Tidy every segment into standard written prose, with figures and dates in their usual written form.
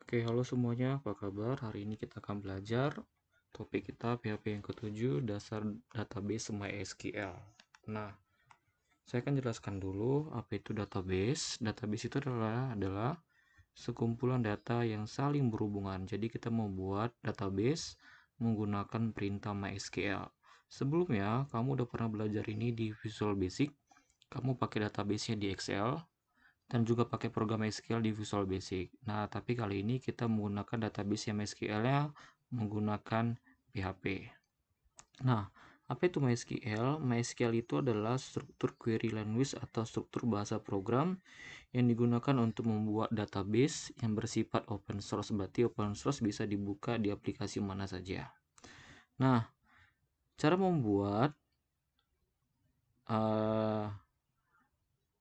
Oke, halo semuanya, apa kabar? Hari ini kita akan belajar topik kita PHP yang ketujuh, dasar database MySQL. Nah, saya akan jelaskan dulu apa itu database. Database itu adalah sekumpulan data yang saling berhubungan. Jadi kita membuat database menggunakan perintah MySQL. Sebelumnya, kamu udah pernah belajar ini di Visual Basic. Kamu pakai database-nya di Excel dan juga pakai program MySQL di Visual Basic. Nah, tapi kali ini kita menggunakan database yang MySQL-nya menggunakan PHP. Nah, apa itu MySQL? MySQL itu adalah struktur query language atau struktur bahasa program yang digunakan untuk membuat database yang bersifat open source. Berarti open source bisa dibuka di aplikasi mana saja. Nah, cara membuat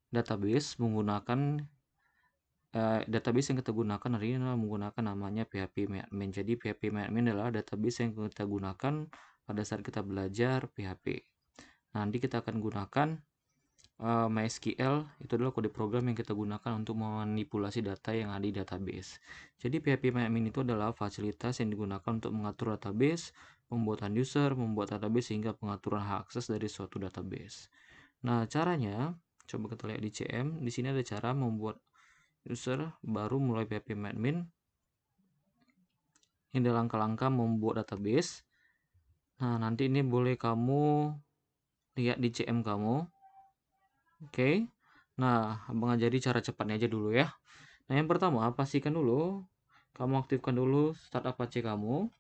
database menggunakan database yang kita gunakan hari ini adalah menggunakan namanya PHP-MyAdmin. Jadi PHP-MyAdmin adalah database yang kita gunakan pada saat kita belajar PHP. Nanti kita akan gunakan MySQL, itu adalah kode program yang kita gunakan untuk memanipulasi data yang ada di database. Jadi PHP-MyAdmin itu adalah fasilitas yang digunakan untuk mengatur database, pembuatan user, membuat database hingga pengaturan hak akses dari suatu database. Nah, caranya coba kita lihat di CM. Di sini ada cara membuat user baru mulai PHP-MyAdmin. Ini adalah langkah-langkah membuat database. Nah, nanti ini boleh kamu lihat di CM kamu. Oke. Nah, abang ajari cara cepatnya aja dulu ya. Nah, yang pertama, pastikan dulu kamu aktifkan dulu start Apache kamu.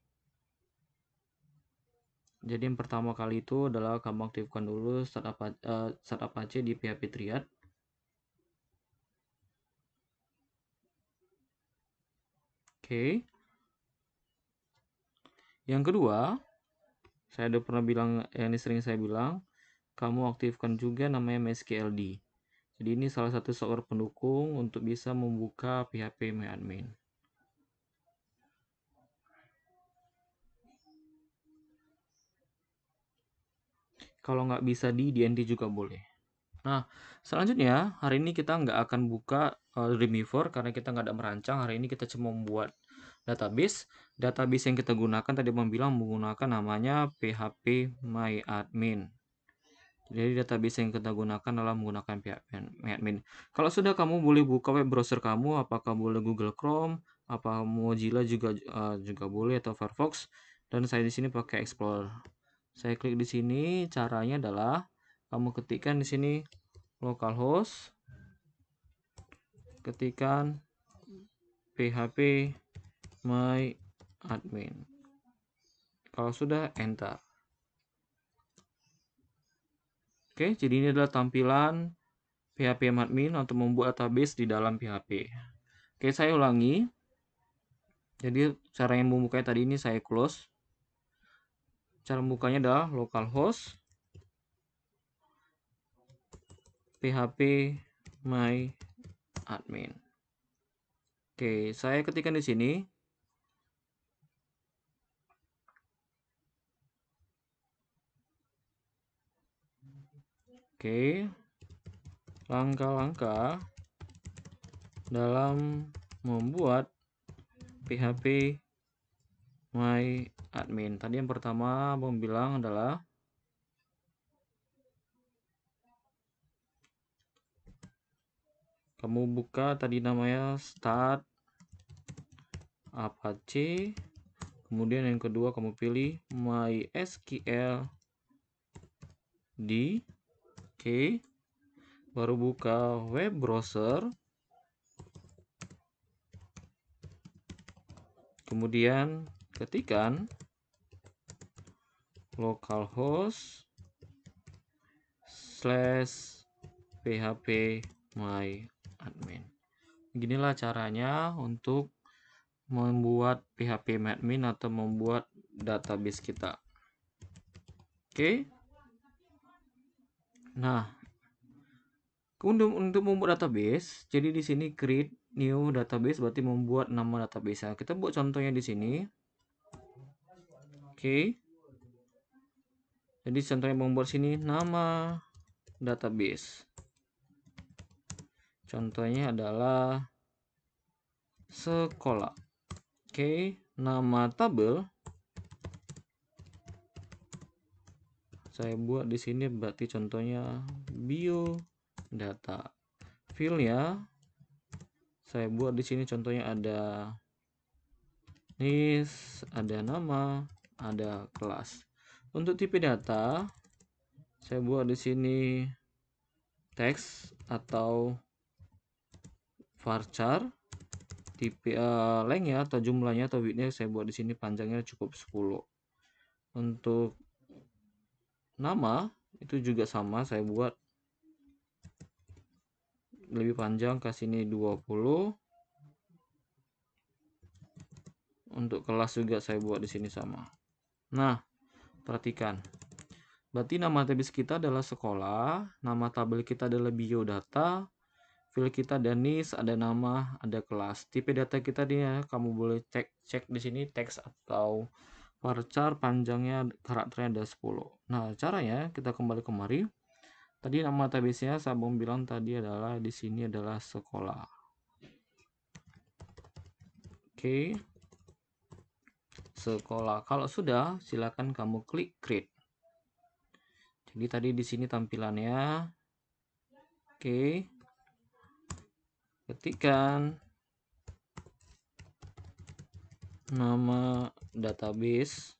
Jadi yang pertama kali itu adalah kamu aktifkan dulu start Apache di PHP Triad. Oke. Yang kedua, saya udah pernah bilang, ini sering saya bilang, kamu aktifkan juga namanya MySQLD. Jadi ini salah satu software pendukung untuk bisa membuka PHP-MyAdmin. Kalau nggak bisa di DND juga boleh. Nah, selanjutnya hari ini kita nggak akan buka Dreamweaver karena kita nggak ada merancang. Hari ini kita cuma membuat database. Database yang kita gunakan tadi bilang menggunakan namanya PHP-MyAdmin. Jadi database yang kita gunakan adalah menggunakan PHP-MyAdmin. Kalau sudah, kamu boleh buka web browser kamu, apakah boleh Google Chrome, apa Mozilla juga boleh, atau Firefox. Dan saya di sini pakai Explorer. Saya klik di sini. Caranya adalah kamu ketikkan di sini localhost, ketikkan PHP MyAdmin. Kalau sudah, enter. Oke, jadi ini adalah tampilan PHP-MyAdmin untuk membuat database di dalam PHP. Oke, saya ulangi. Jadi cara yang membukanya tadi ini saya close. Cara membukanya adalah localhost PHP MyAdmin. Oke, saya ketikkan di sini. Oke, langkah-langkah dalam membuat PHP MyAdmin. Tadi yang pertama Bang bilang adalah kamu buka tadi namanya start Apache. Kemudian yang kedua kamu pilih MySQL di Oke. Baru buka web browser. Kemudian ketikkan localhost /php MyAdmin. Beginilah caranya untuk membuat PHP MyAdmin atau membuat database kita. Oke. Nah, untuk membuat database, jadi di sini create new database berarti membuat nama database. Kita buat contohnya di sini. Oke. Jadi contohnya membuat sini nama database. Contohnya adalah sekolah. Oke, nama tabel saya buat di sini berarti contohnya biodata. Filenya saya buat di sini contohnya ada NIS, ada nama, ada kelas. Untuk tipe data saya buat di sini teks atau varchar. Tipe lengthnya atau jumlahnya atau widthnya saya buat di sini panjangnya cukup 10. Untuk nama itu juga sama, saya buat lebih panjang, ke sini 20. Untuk kelas juga saya buat di sini sama. Nah, perhatikan. Berarti nama database kita adalah sekolah, nama tabel kita adalah biodata, file kita ada NIS, ada nama, ada kelas. Tipe data kita dia kamu boleh cek di sini teks atau varchar, panjangnya karakternya ada 10. Nah, caranya kita kembali kemari. Tadi nama database-nya saya mau bilang tadi adalah di sini adalah sekolah. Oke. Sekolah. Kalau sudah, silakan kamu klik create. Jadi tadi di sini tampilannya. Oke. Ketikkan nama database.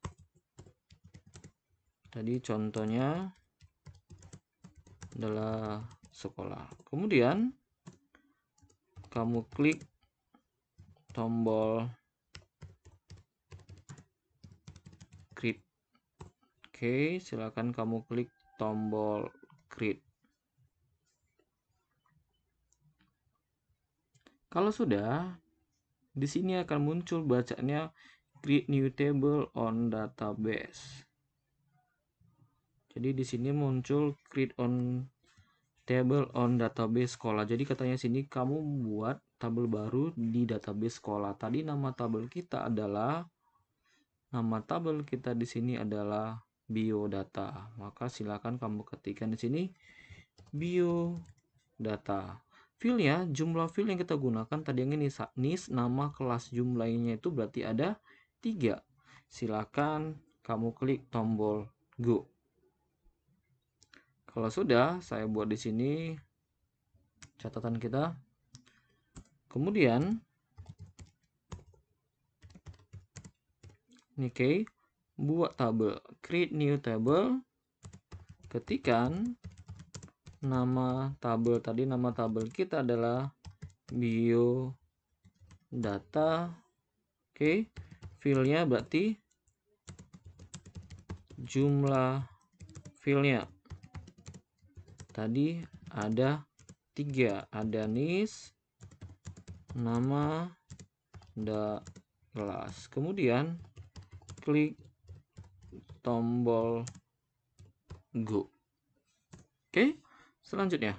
Tadi contohnya adalah sekolah. Kemudian kamu klik tombol create. Oke, silakan kamu klik tombol create. Kalau sudah, di sini akan muncul bacanya create new table on database. Jadi di sini muncul create on table on database sekolah. Jadi katanya sini kamu buat tabel baru di database sekolah. Tadi nama tabel kita di sini adalah biodata. Maka silakan kamu ketikkan di sini biodata. Filenya, jumlah file yang kita gunakan tadi yang ini NIS, nama, kelas, jumlahnya itu berarti ada 3. Silakan kamu klik tombol go. Kalau sudah, saya buat di sini catatan kita. Kemudian oke, buat tabel, create new table. Ketikkan nama tabel tadi, nama tabel kita adalah biodata. Oke, filenya berarti jumlah filenya tadi ada 3, ada NIS, nama, ada kelas. Kemudian klik tombol go. Oke, selanjutnya.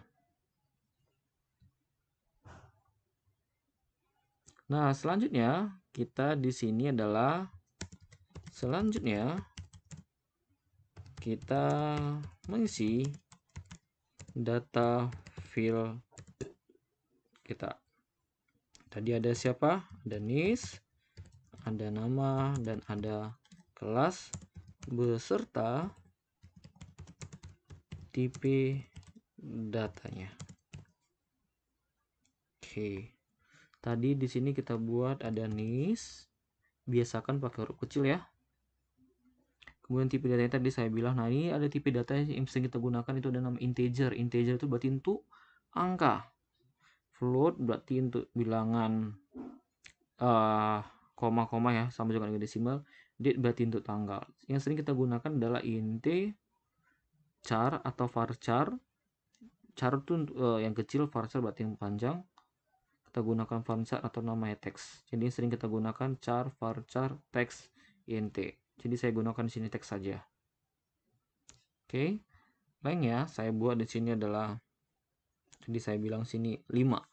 Nah, selanjutnya kita di sini adalah kita mengisi data file kita. Tadi ada siapa? Ada NIS, ada nama, dan ada kelas beserta tipe datanya. Oke. Tadi di sini kita buat ada NIS, biasakan pakai huruf kecil ya. Kemudian tipe datanya tadi saya bilang, nah ini ada tipe data yang sering kita gunakan itu ada nama integer. Integer itu berarti untuk angka. Float berarti untuk bilangan koma-koma ya, sama juga dengan desimal. Date berarti untuk tanggal. Yang sering kita gunakan adalah int, char atau varchar. Char itu yang kecil, varchar berarti yang panjang. Kita gunakan varchar atau namanya teks. Jadi sering kita gunakan char, varchar, teks, int. Jadi saya gunakan di sini teks saja. Oke. Lainnya saya buat di sini adalah, jadi saya bilang sini 5.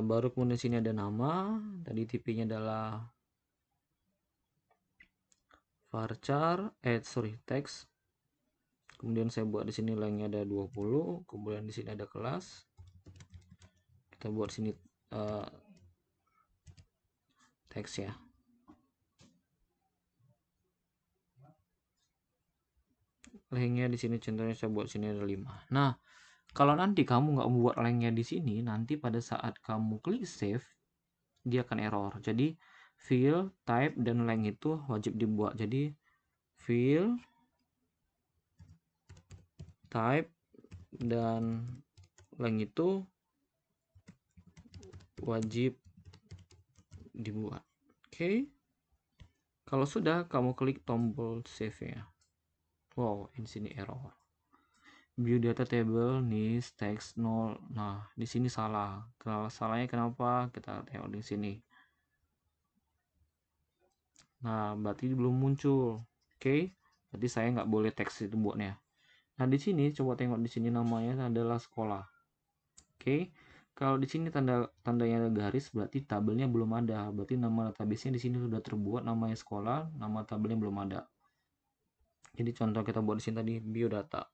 Baru kemudian sini ada nama, tadi tipenya adalah varchar, teks. Kemudian saya buat di sini lengthnya ada 20, kemudian di sini ada kelas. Kita buat sini teks ya. Lengnya di sini contohnya saya buat sini ada 5. Nah, kalau nanti kamu nggak membuat lengnya di sini, nanti pada saat kamu klik save, dia akan error. Jadi fill, type, dan length itu wajib dibuat. Jadi fill, type, dan length itu wajib dibuat. Oke. Kalau sudah, kamu klik tombol save ya. Wow, di sini error. View data table nis text 0. Nah, di sini salah. Kalau salahnya kenapa? Kita tengok di sini. Nah, berarti belum muncul. Oke. Berarti saya nggak boleh teks itu buatnya. Nah, di sini coba tengok di sini namanya adalah sekolah. Oke. Kalau di sini tandanya garis berarti tabelnya belum ada. Berarti nama database-nya di sini sudah terbuat namanya sekolah, nama tabelnya belum ada. Jadi contoh kita buat di sini tadi biodata.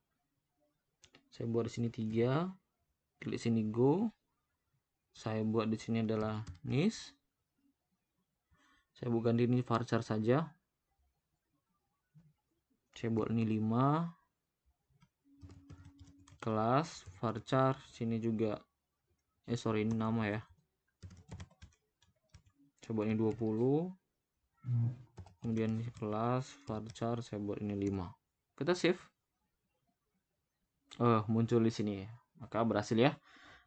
Saya buat di sini 3, klik sini go. Saya buat di sini adalah nis. Saya buat ganti ini varchar saja. Saya buat ini 5. Kelas varchar sini juga. Sorry, ini nama ya. Saya buat ini 20. Kemudian ini kelas varchar saya buat ini 5. Kita save. Muncul di sini. Maka berhasil ya.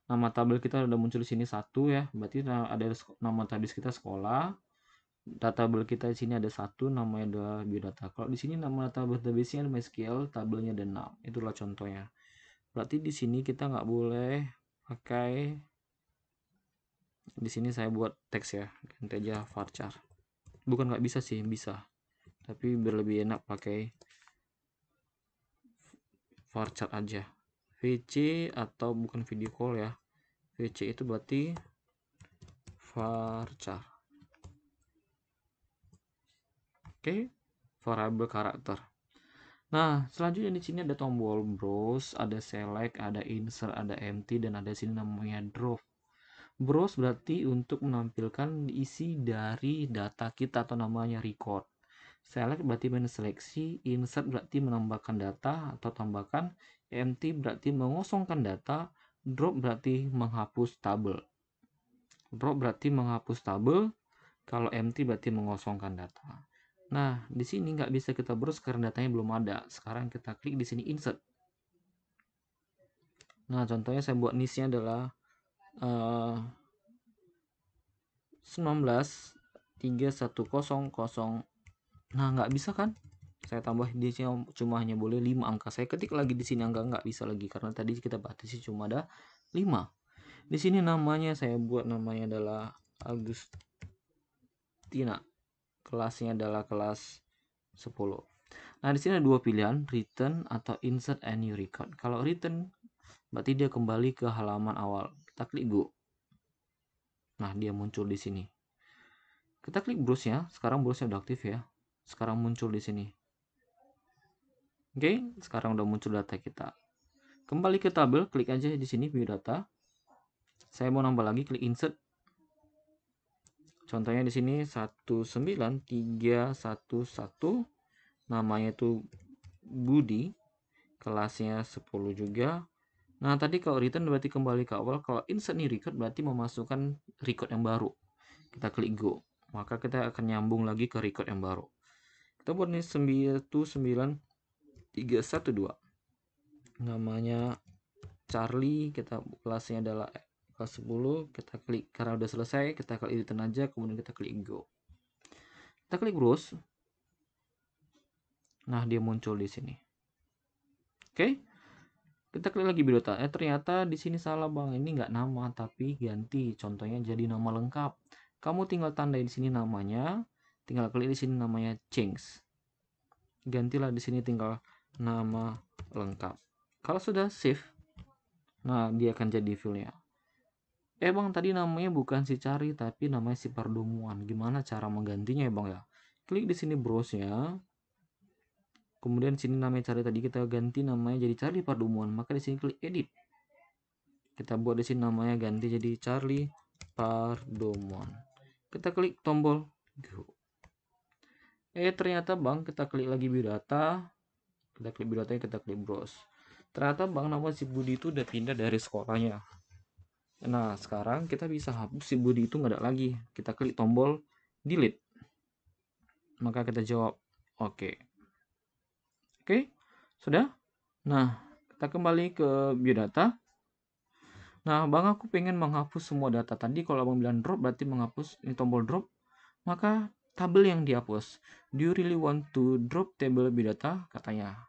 Nama tabel kita udah muncul di sini 1 ya. Berarti ada nama tabel kita sekolah. Tabel kita di sini ada 1, namanya adalah biodata. Kalau di sini nama database-nya MySQL, tabelnya ada 6. Itulah contohnya. Berarti di sini kita nggak boleh pakai. Di sini saya buat teks ya. Ganti aja varchar. Bukan nggak bisa sih, bisa. Tapi biar lebih enak pakai varchar aja. VC atau bukan video call ya. VC itu berarti varchar. Oke, variable karakter. Nah, selanjutnya di sini ada tombol browse, ada select, ada insert, ada empty, dan ada sini namanya drop. Browse berarti untuk menampilkan isi dari data kita atau namanya record. Select berarti menseleksi, insert berarti menambahkan data atau tambahkan, empty berarti mengosongkan data, drop berarti menghapus tabel. Drop berarti menghapus tabel, kalau empty berarti mengosongkan data. Nah, di sini nggak bisa kita browse karena datanya belum ada. Sekarang kita klik di sini insert. Nah, contohnya saya buat nisnya adalah 193100. Nah, nggak bisa kan? Saya tambah di sini cuma hanya boleh 5 angka. Saya ketik lagi di sini angka nggak bisa lagi karena tadi kita batasi cuma ada 5. Di sini namanya saya buat namanya adalah Agustina. Kelasnya adalah kelas 10. Nah, di sini ada dua pilihan, return atau insert a new record. Kalau return berarti dia kembali ke halaman awal. Kita klik go. Nah, dia muncul di sini. Kita klik browse-nya. Sekarang browse-nya udah aktif ya. Sekarang muncul di sini. Oke, sekarang udah muncul data kita. Kembali ke tabel, klik aja di sini biodata. Saya mau nambah lagi, klik insert. Contohnya di sini 19311. Namanya itu Budi. Kelasnya 10 juga. Nah, tadi kalau return berarti kembali ke awal. Kalau insert nih record berarti memasukkan record yang baru. Kita klik go. Maka kita akan nyambung lagi ke record yang baru. Kita buat nih 99312. Namanya Charlie. Kita kelasnya adalah kelas 10. Kita klik karena udah selesai. Kita klik return aja. Kemudian kita klik go. Kita klik browse. Nah, dia muncul di sini. Oke. Kita klik lagi biodata. Ternyata di sini salah bang. Ini nggak nama tapi ganti. Contohnya jadi nama lengkap. Kamu tinggal tandai di sini namanya. Tinggal klik di sini namanya change. Gantilah di sini tinggal nama lengkap. Kalau sudah save, nah dia akan jadi file-nya. Bang tadi namanya bukan si Cari tapi namanya si Pardomuan. Gimana cara menggantinya ya bang ya? Klik di sini browse-nya. Kemudian sini namanya Cari tadi kita ganti namanya jadi Charlie Pardomuan. Maka di sini klik edit. Kita buat di sini namanya ganti jadi Charlie Pardomuan. Kita klik tombol Go. Ternyata Bang, kita klik lagi biodata. Kita klik biodata, kita klik browse. Ternyata Bang, nama si Budi itu udah pindah dari sekolahnya. Nah, sekarang kita bisa hapus si Budi itu nggak ada lagi. Kita klik tombol delete. Maka kita jawab oke. Oke, sudah? Nah, kita kembali ke biodata. Nah, Bang, aku pengen menghapus semua data tadi. Kalau Abang bilang drop, berarti menghapus ini tombol drop. Maka tabel yang dihapus. Do you really want to drop table biodata? Katanya.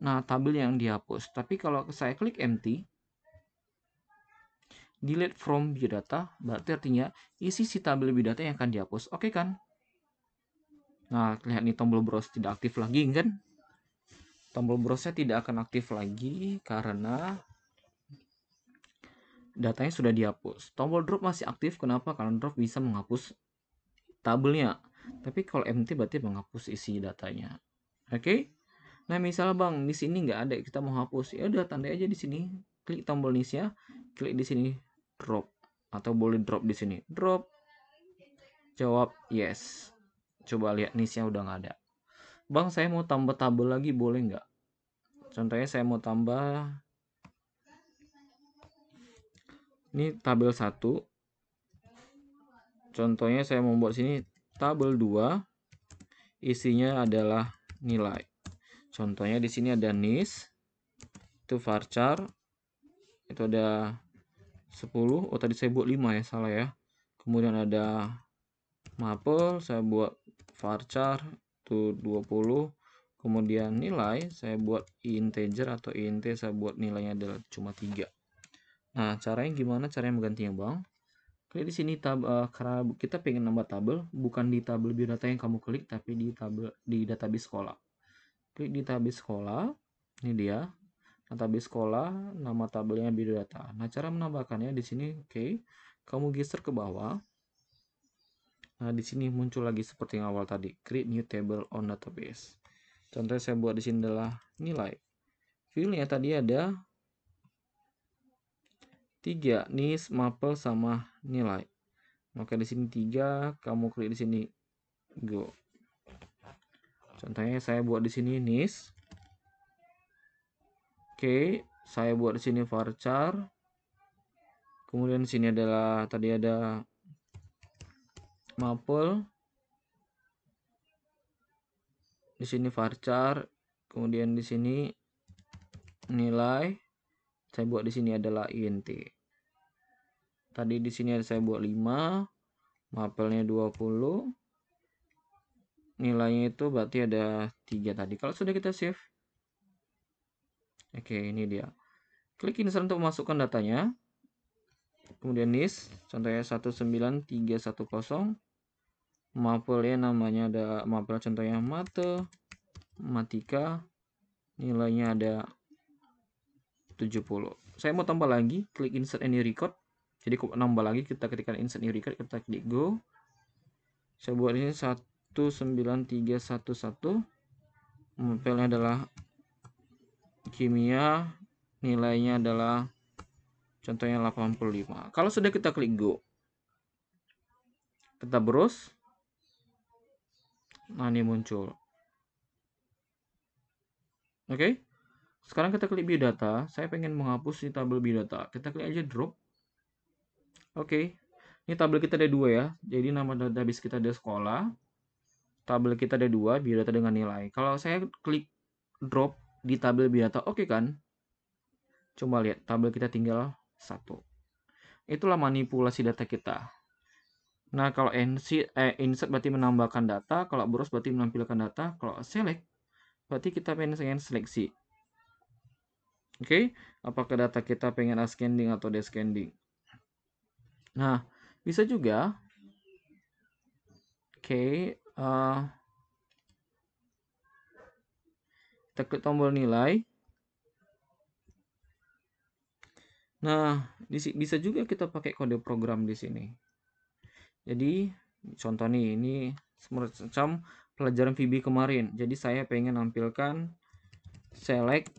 Nah, tabel yang dihapus. Tapi kalau saya klik empty, delete from biodata, berarti artinya isi si tabel biodata yang akan dihapus. Oke kan? Nah, lihat nih tombol browse tidak aktif lagi kan? Tombol browse-nya tidak akan aktif lagi karena datanya sudah dihapus. Tombol drop masih aktif. Kenapa? Karena drop bisa menghapus tabelnya. Tapi kalau empty berarti menghapus isi datanya. Oke? Nah, misalnya Bang, di sini nggak ada, kita mau hapus. Ya udah, tandai aja di sini. Klik tombol niche-nya, klik di sini drop atau boleh drop di sini. Drop. Jawab yes. Coba lihat niche-nya udah nggak ada. Bang, saya mau tambah tabel lagi, boleh nggak? Contohnya saya mau tambah ini tabel 1. Contohnya saya membuat sini tabel 2. Isinya adalah nilai. Contohnya di sini ada NIS, itu varchar, itu ada 10. Oh, tadi saya buat 5 ya, salah ya. Kemudian ada Maple, saya buat varchar itu 20. Kemudian nilai saya buat integer atau int, saya buat nilainya adalah cuma 3. Nah, caranya gimana? Caranya menggantinya, Bang. Klik di sini karena kita pengen nambah tabel, bukan di tabel biodata yang kamu klik, tapi di tabel di database sekolah. Klik di database sekolah. Ini dia. Database sekolah, nama tabelnya biodata. Nah, cara menambahkannya di sini, oke. Kamu geser ke bawah. Nah, di sini muncul lagi seperti yang awal tadi, create new table on database. Contohnya saya buat di sini adalah nilai. Fieldnya tadi ada 3, NIS, Maple sama nilai. Maka di sini 3, kamu klik di sini go. Contohnya saya buat di sini NIS. Oke, saya buat di sini varchar. Kemudian di sini adalah tadi ada Maple. Di sini varchar, kemudian di sini nilai. Saya buat di sini adalah int. Tadi di sini saya buat 5, mapelnya 20. Nilainya itu berarti ada 3 tadi. Kalau sudah kita save. Oke, ini dia. Klik insert untuk memasukkan datanya. Kemudian NIS, contohnya 19310. Mapelnya namanya ada mapel contohnya matematika. Nilainya ada 70. Saya mau tambah lagi, klik insert any record. Jadi nambah lagi, kita ketikkan insert new record, kita klik go. Saya buat ini 19311. Mapelnya adalah kimia, nilainya adalah contohnya 85. Kalau sudah kita klik go, kita browse. Nah, ini muncul. Oke. Sekarang kita klik biodata. Saya pengen menghapus di tabel biodata. Kita klik aja drop. Oke. Ini tabel kita ada 2 ya. Jadi nama database kita ada sekolah. Tabel kita ada 2, biodata dengan nilai. Kalau saya klik drop di tabel biodata, oke kan? Coba lihat, tabel kita tinggal 1. Itulah manipulasi data kita. Nah, kalau insert berarti menambahkan data, kalau browse berarti menampilkan data, kalau select berarti kita pengen seleksi. Oke, apakah data kita pengen ascending atau descending? Nah, bisa juga. Oke, kita klik tombol nilai. Nah, bisa juga kita pakai kode program di sini. Jadi, contoh nih, ini semacam pelajaran VB kemarin. Jadi, saya pengen nampilkan select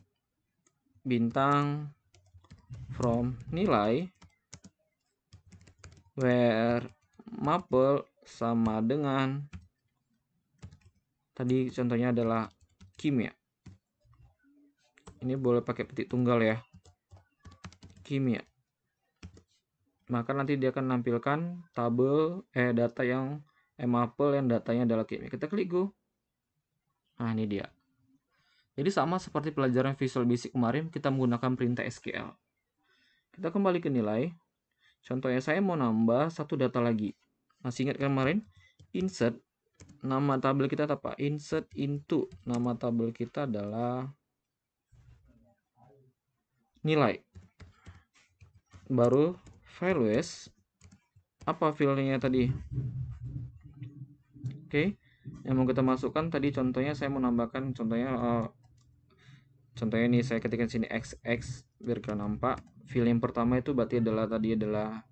bintang from nilai where Maple sama dengan tadi contohnya adalah kimia. Ini boleh pakai petik tunggal ya, kimia. Maka nanti dia akan menampilkan tabel data yang maple yang datanya adalah kimia. Kita klik go. Nah, ini dia. Jadi sama seperti pelajaran Visual Basic kemarin, kita menggunakan perintah SQL. Kita kembali ke nilai. Contohnya saya mau nambah satu data lagi. Masih ingat kemarin? Insert. Nama tabel kita apa? Insert into. Nama tabel kita adalah nilai. Baru values. Apa filenya tadi? Oke. Yang mau kita masukkan tadi contohnya saya mau nambahkan contohnya ini saya ketikkan sini XX biar kalian nampak. File yang pertama itu berarti adalah tadi adalah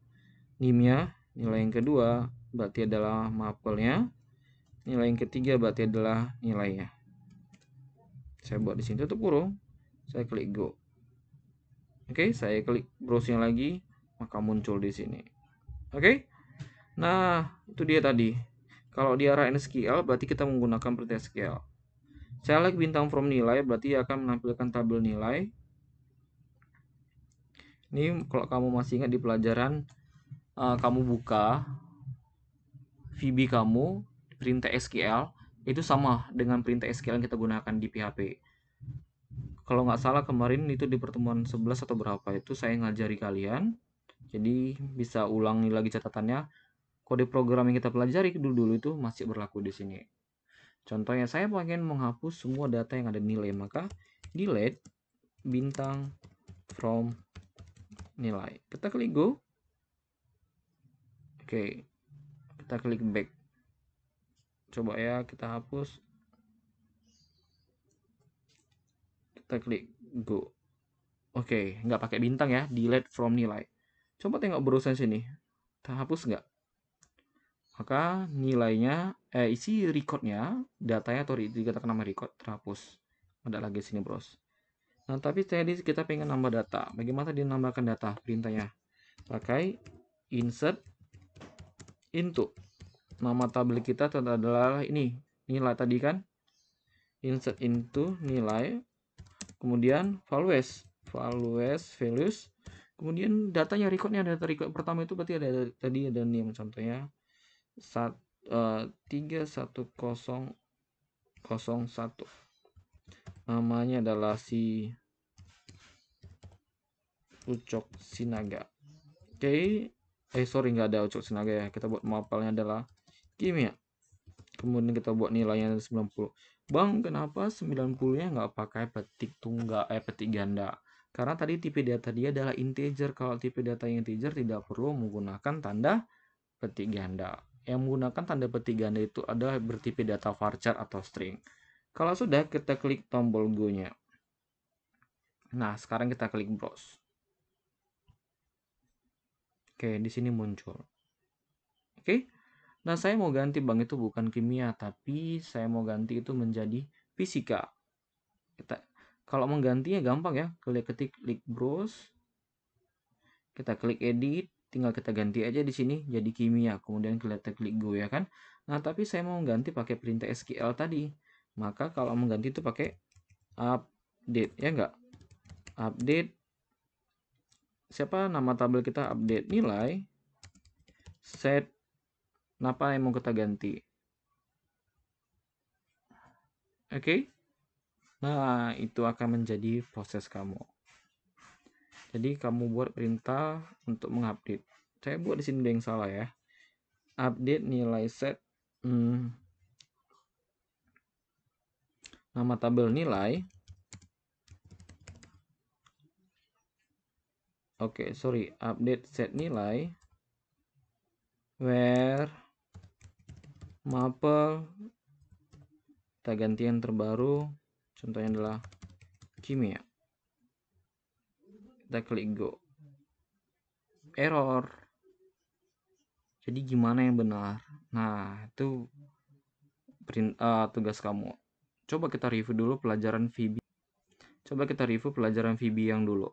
NIM-nya, nilai yang kedua berarti adalah maple-nya, nilai yang ketiga berarti adalah nilainya. Saya buat di sini tutup kurung, saya klik go. Oke, saya klik browse-nya lagi, maka muncul di sini. Oke. Nah, itu dia tadi. Kalau di arah SQL berarti kita menggunakan perintah SQL. Select bintang from nilai berarti akan menampilkan tabel nilai. Ini kalau kamu masih ingat di pelajaran kamu buka VB kamu perintah SQL itu sama dengan perintah SQL yang kita gunakan di PHP. Kalau nggak salah kemarin itu di pertemuan 11 atau berapa itu saya ngajari kalian. Jadi bisa ulangi lagi catatannya. Kode program yang kita pelajari dulu itu masih berlaku di sini. Contohnya saya pengen menghapus semua data yang ada nilai, maka delete bintang from nilai. Kita klik go. Oke. Kita klik back. Coba ya kita hapus. Kita klik go. Oke, nggak pakai bintang ya, delete from nilai. Coba tengok browser sini. Kita hapus nggak? Maka nilainya, isi recordnya, datanya atau dikatakan nama record terhapus. Ada lagi sini bros. Nah, tapi tadi kita pengen nambah data. Bagaimana dinambahkan data? Perintahnya pakai insert into. Nama tabel kita adalah ini, nilai tadi kan. Insert into nilai. Kemudian values, kemudian datanya recordnya, data record pertama itu berarti ada tadi ada name contohnya 31001 namanya adalah si Ucok Sinaga. Oke, sorry nggak ada Ucok Sinaga ya, kita buat mapelnya adalah kimia. Kemudian kita buat nilainya 90. Bang, kenapa 90-nya nggak pakai petik tunggal, petik ganda? Karena tadi tipe data dia adalah integer. Kalau tipe data yang integer tidak perlu menggunakan tanda petik ganda. Yang menggunakan tanda petik ganda itu adalah bertipe data varchar atau string. Kalau sudah, kita klik tombol go-nya. Nah, sekarang kita klik browse. Oke, di sini muncul. Oke. Nah, saya mau ganti bang itu bukan kimia, tapi saya mau ganti itu menjadi fisika. Kalau menggantinya gampang ya, klik browse, kita klik edit, tinggal kita ganti aja di sini jadi kimia, kemudian kita klik go ya kan. Nah, tapi saya mau ganti pakai perintah SQL tadi, maka kalau mengganti itu pakai update ya enggak, update siapa nama tabel kita, update nilai, set apa yang mau kita ganti. Oke. Nah, itu akan menjadi proses kamu. Jadi kamu buat perintah untuk mengupdate. Saya buat di sini ada yang salah ya. Update nilai set nama tabel nilai. Oke, sorry, update set nilai where maple, kita ganti yang terbaru, contohnya adalah kimia. Kita klik go. Error. Jadi gimana yang benar? Nah, itu tugas kamu. Coba kita review dulu pelajaran VB. Coba kita review pelajaran VB yang dulu.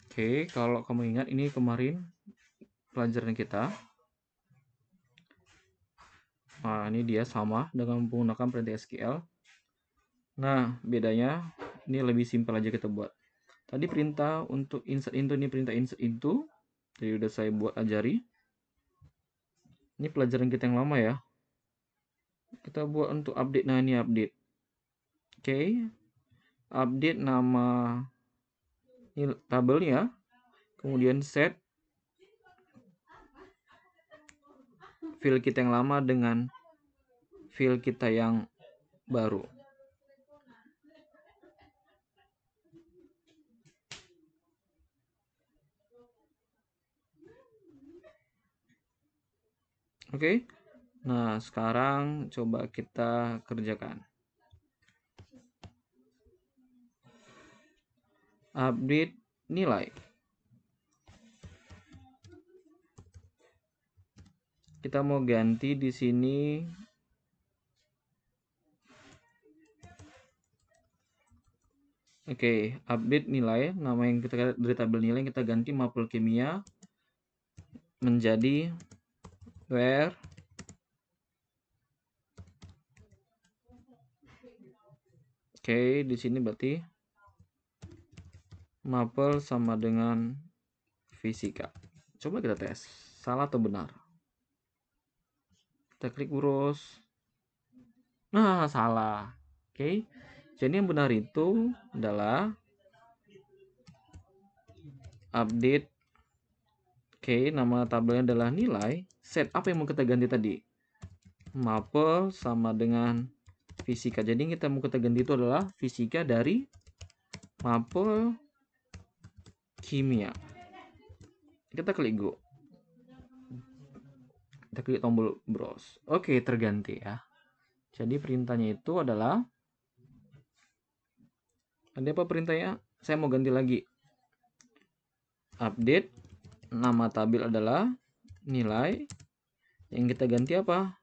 Oke, kalau kamu ingat ini kemarin pelajaran kita. Nah, ini dia sama dengan menggunakan perintah SQL. Nah, bedanya ini lebih simpel aja kita buat. Tadi perintah untuk insert into, ini perintah insert into. Jadi udah saya buat ajari. Ini pelajaran kita yang lama ya. Kita buat untuk update. Nah, ini update. Oke. Update nama ini tabelnya. Kemudian set file kita yang lama dengan file kita yang baru. Oke. Nah, sekarang coba kita kerjakan. Update nilai. Kita mau ganti di sini. Oke, update nilai, nama yang kita dari tabel nilai kita ganti mapel kimia menjadi where Oke, di sini berarti mapel sama dengan fisika. Coba kita tes, salah atau benar. Kita klik urus. Nah, salah. Oke. Jadi yang benar itu adalah update. Oke, nama tabelnya adalah nilai. Set apa yang mau kita ganti tadi? Mapel sama dengan fisika. Jadi yang kita mau kita ganti itu adalah fisika dari mapel kimia. Kita klik go. Kita klik tombol browse. Oke, terganti ya. Jadi perintahnya itu adalah, ada apa perintahnya? Saya mau ganti lagi. Update, nama tabel adalah nilai. Yang kita ganti apa?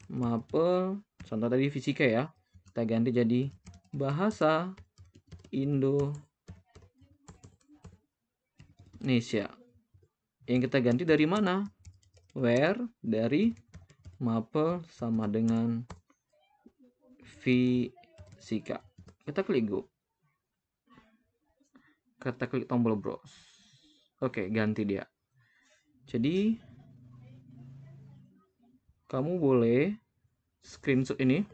Mapel, contoh tadi fisika ya. Kita ganti jadi bahasa Indonesia. Yang kita ganti dari mana? Where, dari mapel sama dengan fisika. Kita klik go. Kita klik tombol browse. Oke, ganti dia. Jadi kamu boleh screenshot ini.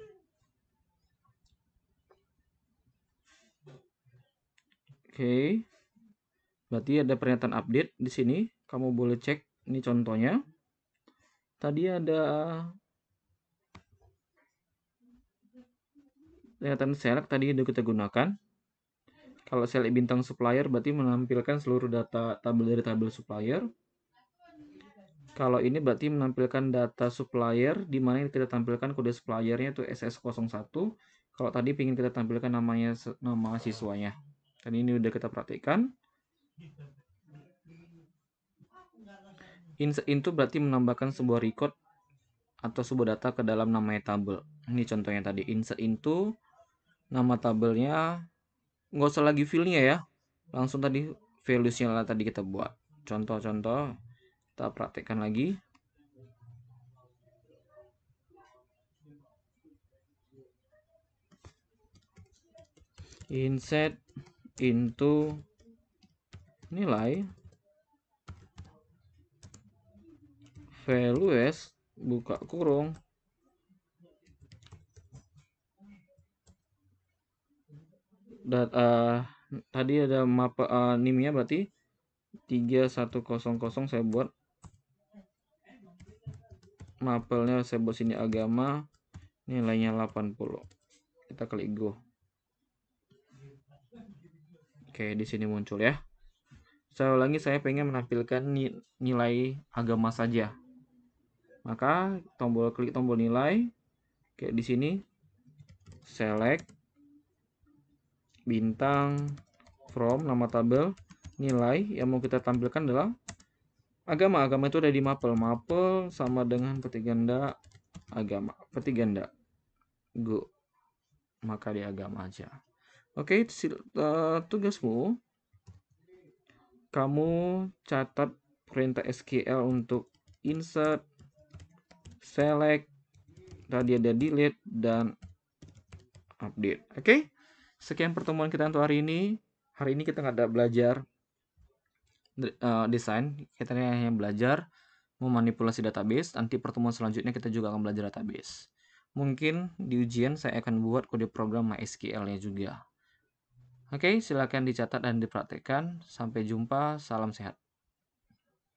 Oke. Berarti ada pernyataan update di sini. Kamu boleh cek, ini contohnya. Tadi ada pernyataan select tadi udah kita gunakan. Kalau select bintang supplier berarti menampilkan seluruh data tabel dari tabel supplier. Kalau ini berarti menampilkan data supplier di mana kita tampilkan kode suppliernya itu SS01. Kalau tadi ingin kita tampilkan namanya, nama siswanya. Dan ini udah kita praktikkan. Insert into berarti menambahkan sebuah record atau sebuah data ke dalam namanya tabel. Ini contohnya tadi, insert into nama tabelnya, nggak usah lagi filenya ya, langsung tadi values-nya lah tadi kita buat. Contoh-contoh kita praktekkan lagi. Insert into nilai values buka kurung data tadi ada map nimnya berarti 3100 saya buat mapelnya, saya buat sini agama, nilainya 80. Kita klik go. Oke, di sini muncul ya. Saya ulangi, saya pengen menampilkan nilai agama saja. Maka klik tombol nilai. Kayak di sini select bintang from nama tabel, nilai yang mau kita tampilkan adalah agama. Agama itu ada di mapel. Mapel sama dengan petik ganda agama. Petik ganda go. Maka di agama aja. Oke, tugasmu kamu catat perintah SQL untuk insert, select, tadi ada delete, dan update. Oke, sekian pertemuan kita untuk hari ini. Hari ini kita nggak ada belajar desain, kita hanya belajar memanipulasi database. Nanti pertemuan selanjutnya kita juga akan belajar database. Mungkin di ujian saya akan buat kode program MySQL-nya juga. Oke, silakan dicatat dan dipraktekkan. Sampai jumpa, salam sehat.